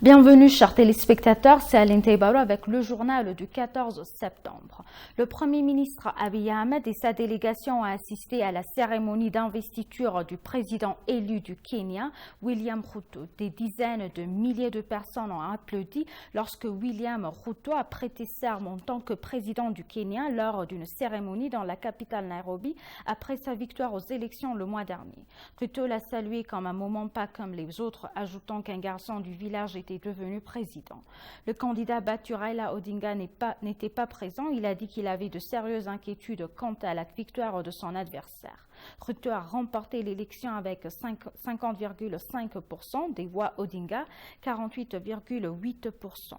Bienvenue chers téléspectateurs, c'est Aline Teibarou avec le journal du 14 septembre. Le Premier ministre Abiy Ahmed et sa délégation ont assisté à la cérémonie d'investiture du président élu du Kenya, William Ruto. Des dizaines de milliers de personnes ont applaudi lorsque William Ruto a prêté serment en tant que président du Kenya lors d'une cérémonie dans la capitale Nairobi après sa victoire aux élections le mois dernier. Ruto l'a salué comme un moment pas comme les autres, ajoutant qu'un garçon du village était devenu président. Le candidat battu Raila Odinga n'était pas présent. Il a dit qu'il avait de sérieuses inquiétudes quant à la victoire de son adversaire. Ruto a remporté l'élection avec 50,5% des voix, Odinga 48,8%.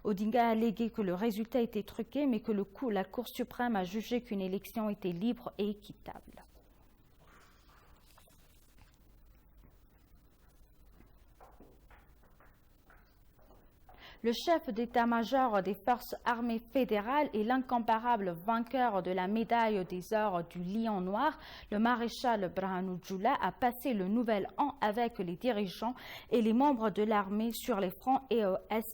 Odinga a allégué que le résultat était truqué, mais que la Cour suprême a jugé qu'une élection était libre et équitable. Le chef d'état-major des forces armées fédérales et l'incomparable vainqueur de la médaille des ors du Lion Noir, le maréchal Birhanu Jula, a passé le nouvel an avec les dirigeants et les membres de l'armée sur les fronts est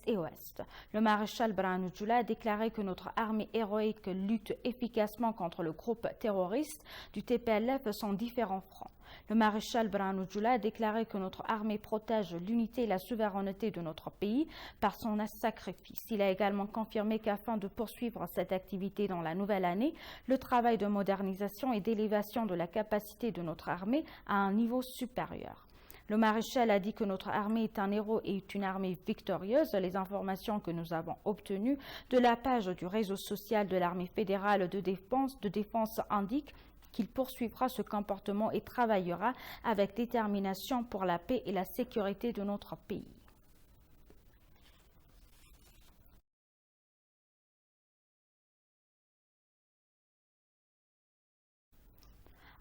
et ouest. Le maréchal Birhanu Jula a déclaré que notre armée héroïque lutte efficacement contre le groupe terroriste du TPLF sur différents fronts. Le maréchal Birhanu Jula a déclaré que notre armée protège l'unité et la souveraineté de notre pays par son sacrifice. Il a également confirmé qu'afin de poursuivre cette activité dans la nouvelle année, le travail de modernisation et d'élévation de la capacité de notre armée à un niveau supérieur. Le maréchal a dit que notre armée est un héros et est une armée victorieuse. Les informations que nous avons obtenues de la page du réseau social de l'armée fédérale de défense indiquent qu'il poursuivra ce comportement et travaillera avec détermination pour la paix et la sécurité de notre pays.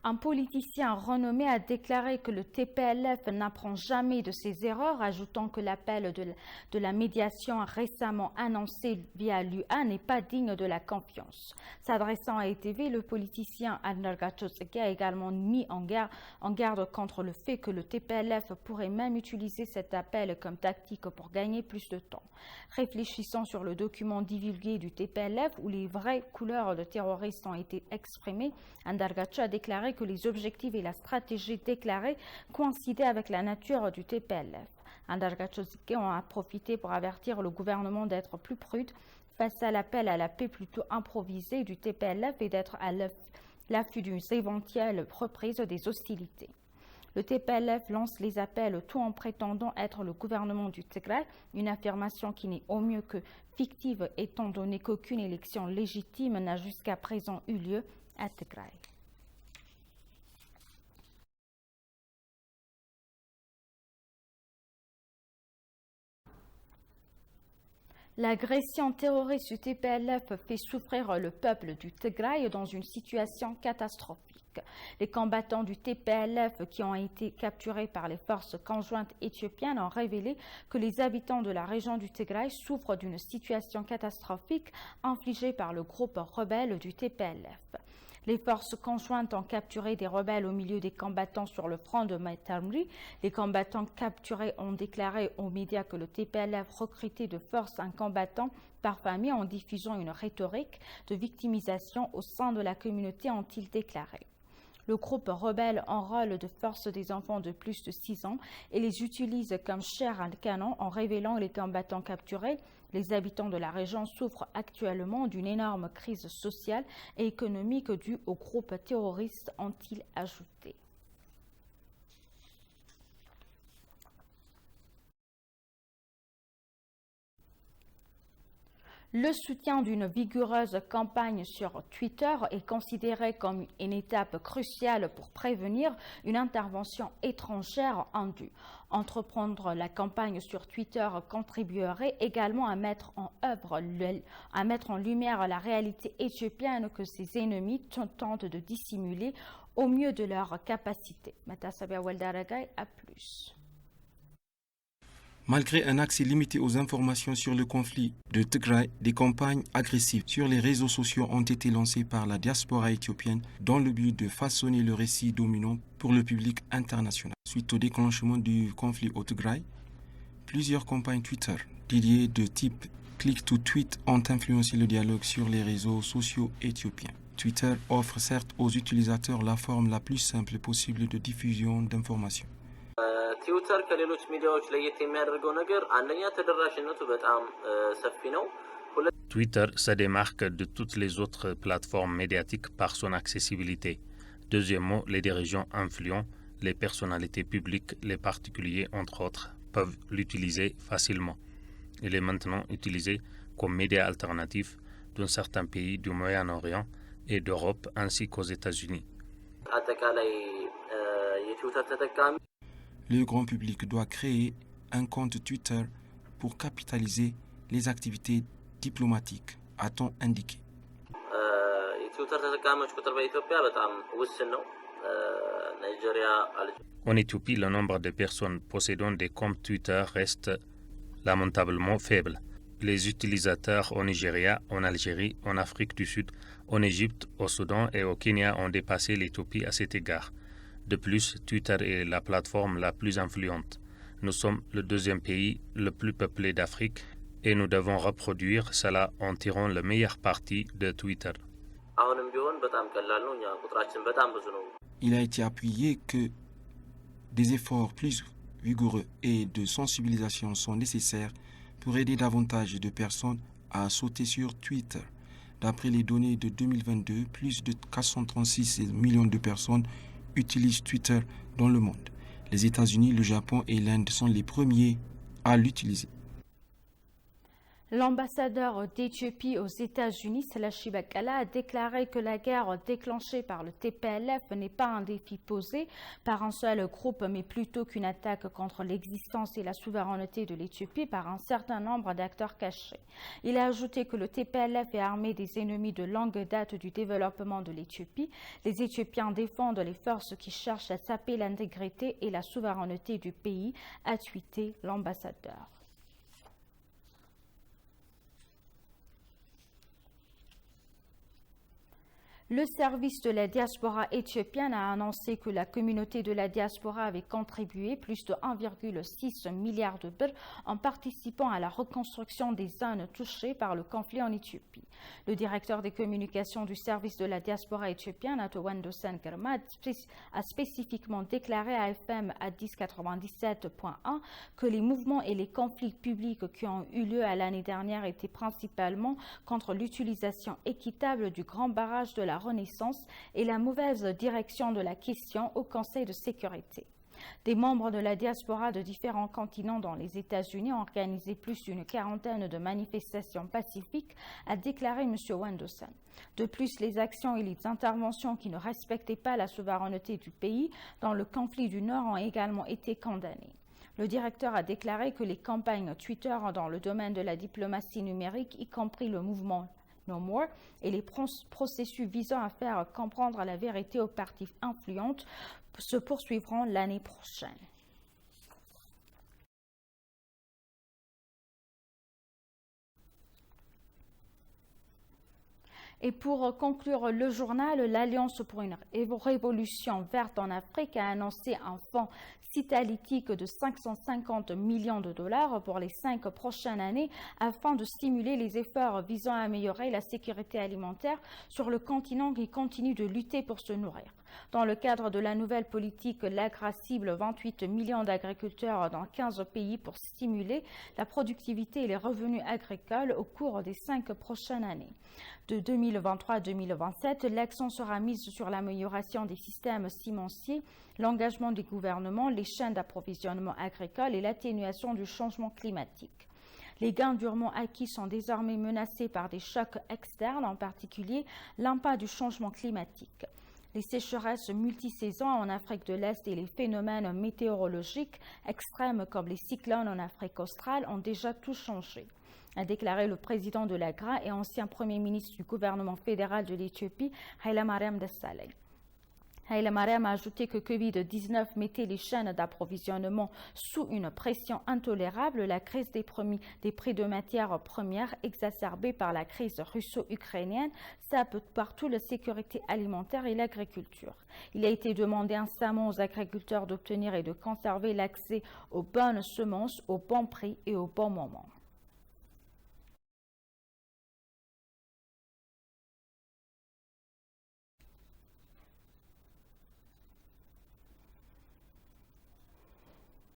Un politicien renommé a déclaré que le TPLF n'apprend jamais de ses erreurs, ajoutant que l'appel de la médiation récemment annoncé via l'UA n'est pas digne de la confiance. S'adressant à ETV, le politicien Andarga Choseke a également mis en garde contre le fait que le TPLF pourrait même utiliser cet appel comme tactique pour gagner plus de temps. Réfléchissant sur le document divulgué du TPLF où les vraies couleurs de terroristes ont été exprimées, Andarga a déclaré que les objectifs et la stratégie déclarée coïncidaient avec la nature du TPLF. Andarga Choseke en a profité pour avertir le gouvernement d'être plus prude face à l'appel à la paix plutôt improvisé du TPLF et d'être à l'affût d'une éventuelle reprise des hostilités. Le TPLF lance les appels tout en prétendant être le gouvernement du Tigray, une affirmation qui n'est au mieux que fictive étant donné qu'aucune élection légitime n'a jusqu'à présent eu lieu à Tigray. L'agression terroriste du TPLF fait souffrir le peuple du Tigray dans une situation catastrophique. Les combattants du TPLF qui ont été capturés par les forces conjointes éthiopiennes ont révélé que les habitants de la région du Tigray souffrent d'une situation catastrophique infligée par le groupe rebelle du TPLF. Les forces conjointes ont capturé des rebelles au milieu des combattants sur le front de Maitamri. Les combattants capturés ont déclaré aux médias que le TPLF recrutait de force un combattant par famille en diffusant une rhétorique de victimisation au sein de la communauté, ont-ils déclaré. Le groupe rebelle enrôle de force des enfants de plus de 6 ans et les utilise comme chair à canon en révélant les combattants capturés. Les habitants de la région souffrent actuellement d'une énorme crise sociale et économique due au groupe terroriste, ont-ils ajouté. Le soutien d'une vigoureuse campagne sur Twitter est considéré comme une étape cruciale pour prévenir une intervention étrangère indue. Entreprendre la campagne sur Twitter contribuerait également à mettre en lumière la réalité éthiopienne que ses ennemis tentent de dissimuler au mieux de leur capacité. Matasabia Weldaragay à plus. Malgré un accès limité aux informations sur le conflit de Tigray, des campagnes agressives sur les réseaux sociaux ont été lancées par la diaspora éthiopienne dans le but de façonner le récit dominant pour le public international. Suite au déclenchement du conflit au Tigray, Plusieurs campagnes Twitter dédiées de type click-to-tweet ont influencé le dialogue sur les réseaux sociaux éthiopiens. Twitter offre certes aux utilisateurs la forme la plus simple possible de diffusion d'informations. ትዊተር ከሌሎች ሚዲያዎች ለየት የሚያደርገው ነገር አንደኛ ተደራሽነቱ በጣም ሰፊ ነው። Twitter se démarque de toutes les autres plateformes médiatiques par son accessibilité. Deuxièmement, les dirigeants influents, les personnalités publiques, les particuliers entre autres, peuvent l'utiliser facilement. Il est maintenant utilisé comme média alternatif dans certains pays du Moyen-Orient et d'Europe ainsi qu'aux États-Unis. Le grand public doit créer un compte Twitter pour capitaliser les activités diplomatiques, a-t-on indiqué. En Éthiopie, le nombre de personnes possédant des comptes Twitter reste lamentablement faible. Les utilisateurs au Nigeria, en Algérie, en Afrique du Sud, en Égypte, au Soudan et au Kenya ont dépassé l'Éthiopie à cet égard. De plus, Twitter est la plateforme la plus influente. Nous sommes le deuxième pays le plus peuplé d'Afrique et nous devons reproduire cela en tirant le meilleur parti de Twitter. Il a été appuyé que des efforts plus vigoureux et de sensibilisation sont nécessaires pour aider davantage de personnes à sauter sur Twitter. D'après les données de 2022, plus de 436 millions de personnes utilisent Twitter dans le monde. Les États-Unis, le Japon et l'Inde sont les premiers à l'utiliser. L'ambassadeur d'Éthiopie aux États-Unis, Salashi Bakala, a déclaré que la guerre déclenchée par le TPLF n'est pas un défi posé par un seul groupe, mais plutôt qu'une attaque contre l'existence et la souveraineté de l'Éthiopie par un certain nombre d'acteurs cachés. Il a ajouté que le TPLF est armé des ennemis de longue date du développement de l'Éthiopie. Les Éthiopiens défendent les forces qui cherchent à saper l'intégrité et la souveraineté du pays, a tweeté l'ambassadeur. Le service de la diaspora éthiopienne a annoncé que la communauté de la diaspora avait contribué plus de 1,6 milliard de birr en participant à la reconstruction des zones touchées par le conflit en Éthiopie. Le directeur des communications du service de la diaspora éthiopienne, Ato Wendosen Kerma, a spécifiquement déclaré à FM à 1097.1 que les mouvements et les conflits publics qui ont eu lieu à l'année dernière étaient principalement contre l'utilisation équitable du grand barrage de la Renaissance et la mauvaise direction de la question au Conseil de sécurité. Des membres de la diaspora de différents continents dans les États-Unis ont organisé plus d'une quarantaine de manifestations pacifiques, a déclaré M. Wendosen. De plus, les actions et les interventions qui ne respectaient pas la souveraineté du pays dans le conflit du Nord ont également été condamnées. Le directeur a déclaré que les campagnes Twitter dans le domaine de la diplomatie numérique, y compris le mouvement No More, et les processus visant à faire comprendre la vérité aux parties influentes se poursuivront l'année prochaine. Et pour conclure le journal, l'Alliance pour une révolution verte en Afrique a annoncé un fonds citalytique de 550 millions de dollars pour les 5 prochaines années afin de stimuler les efforts visant à améliorer la sécurité alimentaire sur le continent qui continue de lutter pour se nourrir. Dans le cadre de la nouvelle politique, l'AGRA cible 28 millions d'agriculteurs dans 15 pays pour stimuler la productivité et les revenus agricoles au cours des 5 prochaines années. De 2023 à 2027, l'accent sera mis sur l'amélioration des systèmes semenciers, l'engagement des gouvernements, les chaînes d'approvisionnement agricole et l'atténuation du changement climatique. Les gains durement acquis sont désormais menacés par des chocs externes, en particulier l'impact du changement climatique. Les sécheresses multisaisons en Afrique de l'Est et les phénomènes météorologiques extrêmes comme les cyclones en Afrique australe ont déjà tout changé, a déclaré le président de l'AGRA et ancien premier ministre du gouvernement fédéral de l'Éthiopie, Haïlemariam Desalegn. Haile Mariam a ajouté que Covid-19 mettait les chaînes d'approvisionnement sous une pression intolérable, la crise des prix de matières premières exacerbée par la crise russo-ukrainienne sape partout la sécurité alimentaire et l'agriculture. Il a été demandé instamment aux agriculteurs d'obtenir et de conserver l'accès aux bonnes semences, au bon prix et au bon moment.